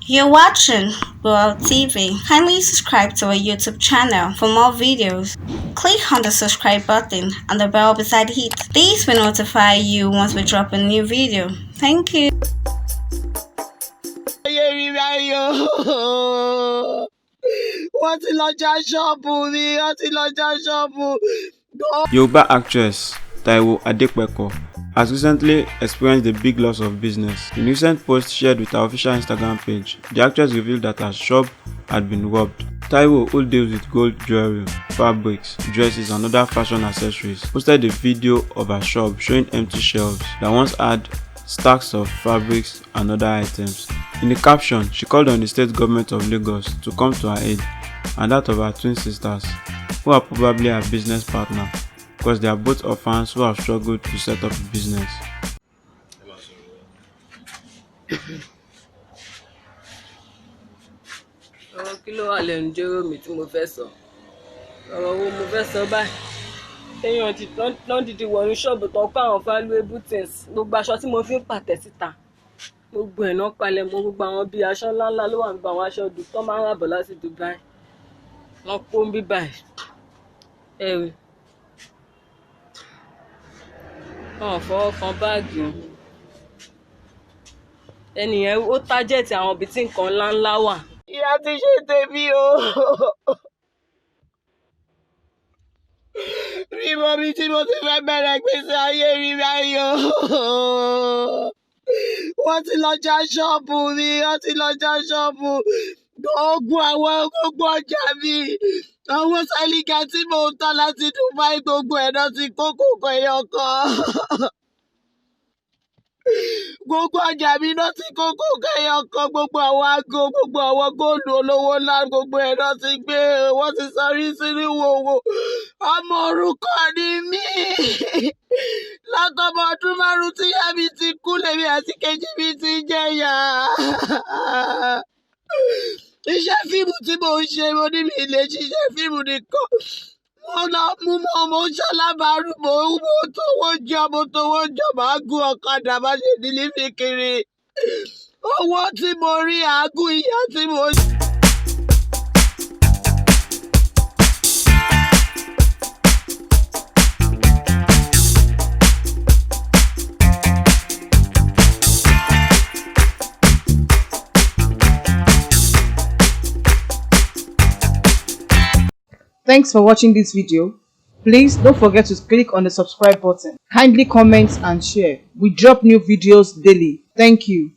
You're watching World TV. Kindly subscribe to our YouTube channel for more videos. Click on the subscribe button and the bell beside it. This will notify you once we drop a new video. Thank you. Yoruba actress Taiwo Adepeko has recently experienced a big loss of business. In a recent post shared with her official Instagram page, the actress revealed that her shop had been robbed. Taiwo, who deals with gold jewelry, fabrics, dresses and other fashion accessories, posted a video of her shop showing empty shelves that once had stacks of fabrics and other items. In the caption, she called on the state government of Lagos to come to her aid and that of her twin sisters, who are probably her business partner, because they are both orphans who have struggled to set up a business. Kí ló wà lẹ́nu jẹ́rọ mi tí mo fẹ́ sọ? Ọ̀rọ̀ wo mo fẹ́ sọ báyìí? Téèyàn ti tán dìde wọnú ṣọ́ọ̀bù tán kó àwọn valuable things. Gbogbo aṣọ tí mo fi ń pàtẹ́ síta. Gbogbo ẹ̀ náà palẹ̀ mọ́ gbogbo àwọn bíi aṣọ ńláńlá ló wà nípa àwọn aṣọ dùn tán máa ń rà bọ̀ láti Dubai. Wọ́n kó ń bí báyìí. Ẹ̀rì. Wọ́n fọwọ́ kan báàgì o. Ẹnìyẹn ó tájẹ̀tì àwọn ibi tí nǹkan ńláńlá wà. Ìyá ti ṣe tèmi o. Rí mọ́ mi tí mo ti fẹ́ bẹ̀rẹ̀ gbèsè ayé rí báyìí o. Wọ́n ti lọ já ṣọ́ọ̀bù mi, wọ́n ti lọ já ṣọ́ọ̀bù. Gbogbo ọjà mi. Àwọn sálíkà tí mò ń tà láti Dubai gbogbo ẹ̀ náà ti kó kòkó ẹyọ kan. Gbogbo ọjà mi náà ti kó kòkó ẹyọ kan, gbogbo àwọn aago, gbogbo àwọn góòlù olówó ńlá, gbogbo ẹ̀ náà ti gbé, wọ́n ti sọrí sínú ìwòwò. Ọmọ òrukàn ni mí. Látọmọ ọdún 5 tí ìyá mi ti kú lèmi àti kejì mi ti jẹ̀yà. Iṣẹ́ fíìmù tí mò ń ṣe, mo ní mi lè ṣiṣẹ́ fíìmù nìkan. Mo ṣalábàárù, mo tówó jọ, màá gun ọ̀kadà, má ṣe dìlífì kiri. Owó tí mo rí àágùn ìyá tí mo ṣe. Thanks for watching this video. Please don't forget to click on the subscribe button. Kindly comment and share. We drop new videos daily. Thank you.